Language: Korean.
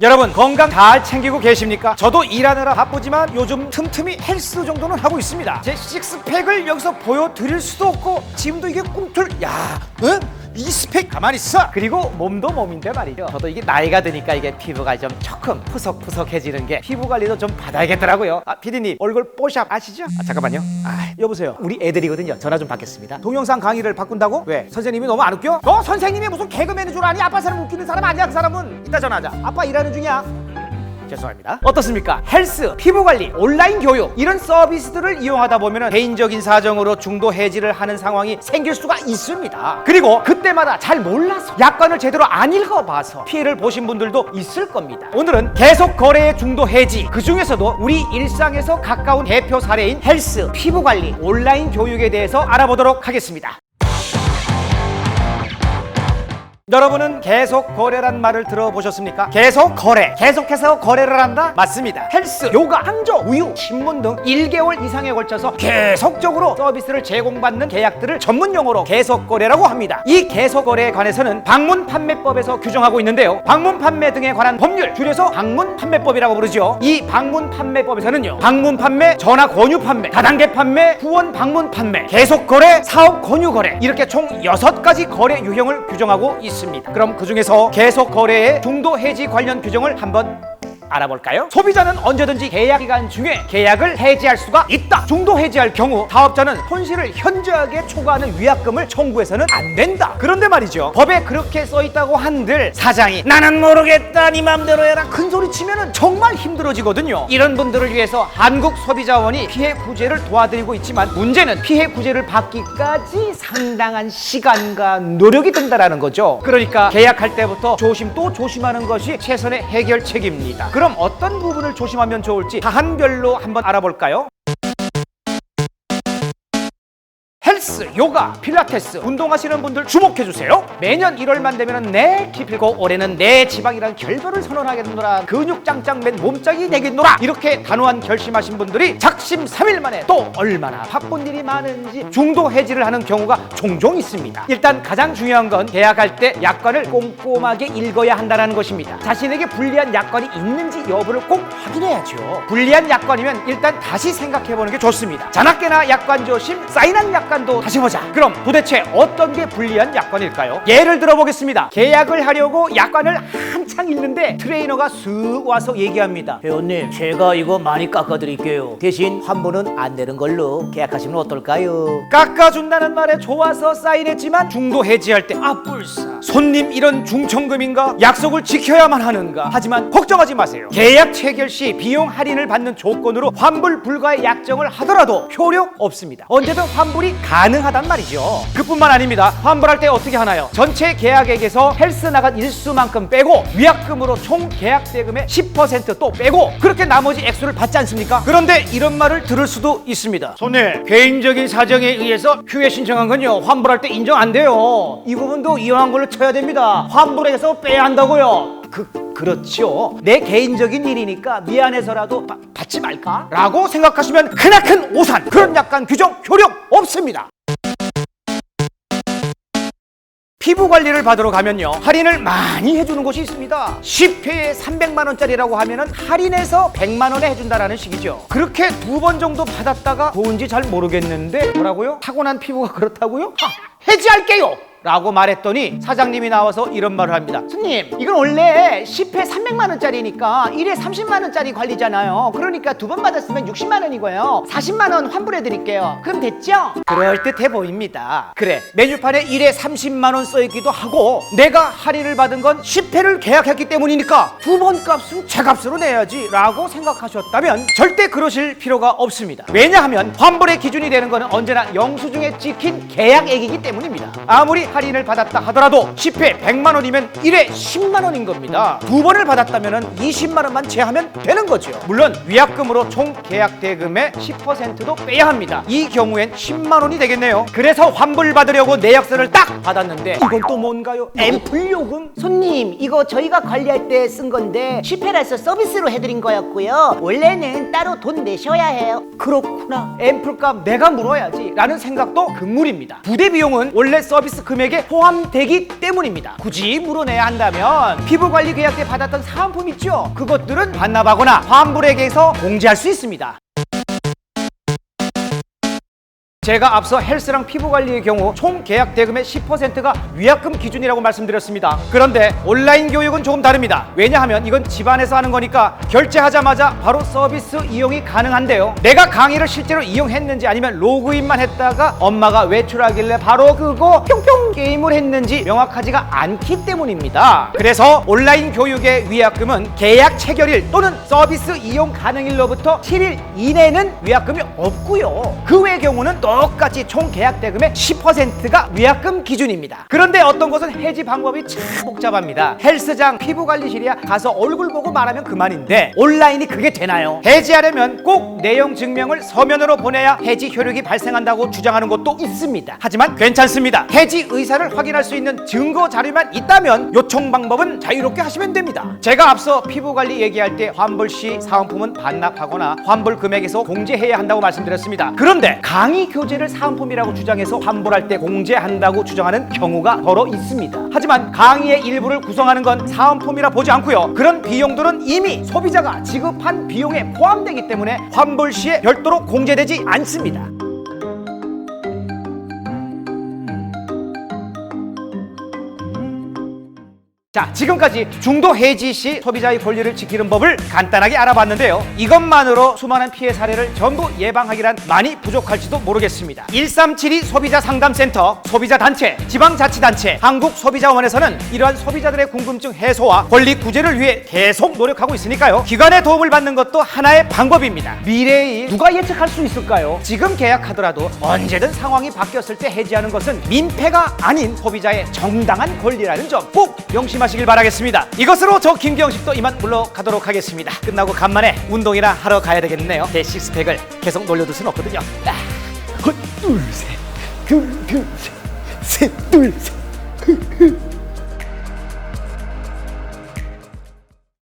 여러분 건강 잘 챙기고 계십니까? 저도 일하느라 바쁘지만 요즘 틈틈이 헬스 정도는 하고 있습니다. 제 식스팩을 여기서 보여드릴 수도 없고 지금도 이게 꿈틀 응? 이 스펙 가만히 있어. 그리고 몸도 몸인데 말이죠. 저도 이게 나이가 드니까 이게 피부가 좀 조금 푸석푸석해지는 게 피부 관리도 좀 받아야겠더라고요. 피디님 얼굴 뽀샵 아시죠? 잠깐만요. 여보세요. 우리 애들이거든요. 전화 좀 받겠습니다. 동영상 강의를 바꾼다고? 왜? 선생님이 너무 안 웃겨? 너 선생님이 무슨 개그맨인 줄 아니? 아빠 사람 웃기는 사람 아니야. 그 사람은. 이따 전화하자. 아빠 일하는 중이야. 죄송합니다. 어떻습니까? 헬스, 피부관리, 온라인 교육 이런 서비스들을 이용하다 보면 개인적인 사정으로 중도 해지를 하는 상황이 생길 수가 있습니다. 그리고 그때마다 잘 몰라서 약관을 제대로 안 읽어봐서 피해를 보신 분들도 있을 겁니다. 오늘은 계속 거래의 중도 해지, 그 중에서도 우리 일상에서 가까운 대표 사례인 헬스, 피부관리, 온라인 교육에 대해서 알아보도록 하겠습니다. 여러분은 계속 거래란 말을 들어보셨습니까? 계속 거래, 계속해서 거래를 한다? 맞습니다. 헬스, 요가, 항저, 우유, 신문 등 1개월 이상에 걸쳐서 계속적으로 서비스를 제공받는 계약들을 전문 용어로 계속 거래라고 합니다. 이 계속 거래에 관해서는 방문 판매법에서 규정하고 있는데요. 방문 판매 등에 관한 법률, 줄여서 방문 판매법이라고 부르죠. 이 방문 판매법에서는요, 방문 판매, 전화 권유 판매, 다단계 판매, 후원 방문 판매, 계속 거래, 사업 권유 거래 이렇게 총 6가지 거래 유형을 규정하고 있습니다. 그럼 그 중에서 계속 거래의 중도 해지 관련 규정을 한번 알아볼까요? 소비자는 언제든지 계약 기간 중에 계약을 해지할 수가 있다. 중도 해지할 경우 사업자는 손실을 현저하게 초과하는 위약금을 청구해서는 안 된다. 그런데 말이죠, 법에 그렇게 써있다고 한들 사장이 나는 모르겠다 네 맘대로 해라 큰소리 치면은 정말 힘들어지거든요. 이런 분들을 위해서 한국소비자원이 피해 구제를 도와드리고 있지만 문제는 피해 구제를 받기까지 상당한 시간과 노력이 든다라는 거죠. 그러니까 계약할 때부터 조심 또 조심하는 것이 최선의 해결책입니다. 그럼 어떤 부분을 조심하면 좋을지 사안별로 한번 알아볼까요? 헬스, 요가, 필라테스 운동하시는 분들 주목해주세요. 매년 1월만 되면 내 기필고 올해는 내 지방이란 결별을 선언하겠노라, 근육 짱짱 맨 몸짱이 되겠노라 이렇게 단호한 결심하신 분들이 작심 3일 만에 또 얼마나 바쁜 일이 많은지 중도 해지를 하는 경우가 종종 있습니다. 일단 가장 중요한 건 계약할 때 약관을 꼼꼼하게 읽어야 한다는 것입니다. 자신에게 불리한 약관이 있는지 여부를 꼭 확인해야죠. 불리한 약관이면 일단 다시 생각해보는 게 좋습니다. 자나깨나 약관 조심, 사인한 약관도 다시 보자. 그럼 도대체 어떤 게 불리한 약관일까요? 예를 들어 보겠습니다. 계약을 하려고 약관을 한창 읽는데 트레이너가 쓱 와서 얘기합니다. 회원님, 제가 이거 많이 깎아드릴게요. 대신 환불은 안 되는 걸로 계약하시면 어떨까요? 깎아준다는 말에 좋아서 사인했지만 중도 해지할 때 뿔싸, 손님 이런 중천금인가? 약속을 지켜야만 하는가? 하지만 걱정하지 마세요. 계약 체결 시 비용 할인을 받는 조건으로 환불 불가의 약정을 하더라도 효력 없습니다. 언제든 환불이 가능하단 말이죠. 그뿐만 아닙니다. 환불할 때 어떻게 하나요? 전체 계약액에서 헬스 나간 일수만큼 빼고 위약금으로 총 계약 대금의 10% 또 빼고 그렇게 나머지 액수를 받지 않습니까? 그런데 이런 말을 들을 수도 있습니다. 손님, 개인적인 사정에 의해서 휴회 신청한 건요, 환불할 때 인정 안 돼요. 이 부분도 이용한 걸로 쳐야 됩니다. 환불액에서 빼야 한다고요. 그렇죠. 내 개인적인 일이니까 미안해서라도 받지 말까? 라고 생각하시면 크나큰 오산, 그런 약관 규정 효력 없습니다. 피부 관리를 받으러 가면요, 할인을 많이 해주는 곳이 있습니다. 10회에 300만 원짜리라고 하면은 할인해서 100만 원에 해준다라는 식이죠. 그렇게 2번 정도 받았다가 좋은지 잘 모르겠는데 뭐라고요? 타고난 피부가 그렇다고요? 해지할게요! 라고 말했더니 사장님이 나와서 이런 말을 합니다. 손님, 이건 원래 10회 300만 원짜리니까 1회 30만 원짜리 관리잖아요. 그러니까 2번 받았으면 60만 원이고요. 40만 원 환불해 드릴게요. 그럼 됐죠? 그럴듯해 보입니다. 그래, 메뉴판에 1회 30만 원 써있기도 하고 내가 할인을 받은 건 10회를 계약했기 때문이니까 2번 값은 제 값으로 내야지 라고 생각하셨다면 절대 그러실 필요가 없습니다. 왜냐하면 환불의 기준이 되는 거는 언제나 영수증에 찍힌 계약액이기 때문입니다. 아무리 할인을 받았다 하더라도 10회 100만 원이면 1회 10만 원인 겁니다. 2번을 받았다면 20만 원만 제하면 되는 거죠. 물론 위약금으로 총 계약 대금의 10%도 빼야 합니다. 이 경우엔 10만 원이 되겠네요. 그래서 환불 받으려고 내역서를 딱 받았는데 이건 또 뭔가요? 앰플 요금? 손님, 이거 저희가 관리할 때 쓴 건데 10회라서 서비스로 해드린 거였고요. 원래는 따로 돈 내셔야 해요. 그렇구나. 앰플값 내가 물어야지 라는 생각도 금물입니다. 부대 비용은 원래 서비스 금액 금액에 포함되기 때문입니다. 굳이 물어내야 한다면 피부관리 계약 때 받았던 사은품 있죠? 그것들은 반납하거나 환불액에서 공제할 수 있습니다. 제가 앞서 헬스랑 피부관리의 경우 총 계약 대금의 10%가 위약금 기준이라고 말씀드렸습니다. 그런데 온라인 교육은 조금 다릅니다. 왜냐하면 이건 집안에서 하는 거니까 결제하자마자 바로 서비스 이용이 가능한데요. 내가 강의를 실제로 이용했는지 아니면 로그인만 했다가 엄마가 외출하길래 바로 끄고 뿅뿅 게임을 했는지 명확하지가 않기 때문입니다. 그래서 온라인 교육의 위약금은 계약 체결일 또는 서비스 이용 가능일로부터 7일 이내는 위약금이 없고요. 그 외의 경우는 똑같이 총 계약 대금의 10%가 위약금 기준입니다. 그런데 어떤 것은 해지 방법이 참 복잡합니다. 헬스장 피부관리실이야 가서 얼굴 보고 말하면 그만인데 온라인이 그게 되나요? 해지하려면 꼭 내용 증명을 서면으로 보내야 해지 효력이 발생한다고 주장하는 곳도 있습니다. 하지만 괜찮습니다. 해지 의사를 확인할 수 있는 증거 자료만 있다면 요청 방법은 자유롭게 하시면 됩니다. 제가 앞서 피부관리 얘기할 때 환불 시 사은품은 반납하거나 환불 금액에서 공제해야 한다고 말씀드렸습니다. 그런데 강의 교재를 사은품이라고 주장해서 환불할 때 공제한다고 주장하는 경우가 더러 있습니다. 하지만 강의의 일부를 구성하는 건 사은품이라 보지 않고요. 그런 비용들은 이미 소비자가 지급한 비용에 포함되기 때문에 환불 시에 별도로 공제되지 않습니다. 자, 지금까지 중도 해지 시 소비자의 권리를 지키는 법을 간단하게 알아봤는데요. 이것만으로 수많은 피해 사례를 전부 예방하기란 많이 부족할지도 모르겠습니다. 1372 소비자상담센터, 소비자단체, 지방자치단체, 한국소비자원에서는 이러한 소비자들의 궁금증 해소와 권리 구제를 위해 계속 노력하고 있으니까요. 기관의 도움을 받는 것도 하나의 방법입니다. 미래의 일 누가 예측할 수 있을까요? 지금 계약하더라도 언제든 상황이 바뀌었을 때 해지하는 것은 민폐가 아닌 소비자의 정당한 권리라는 점 꼭 명심하시길 바라겠습니다. 이것으로 저 김경식도 이만 물러가도록 하겠습니다. 끝나고 간만에 운동이나 하러 가야 되겠네요. 제 식스팩을 계속 놀려둘 순 없거든요. 둘, 셋, 둘, 셋, 셋, 둘, 셋.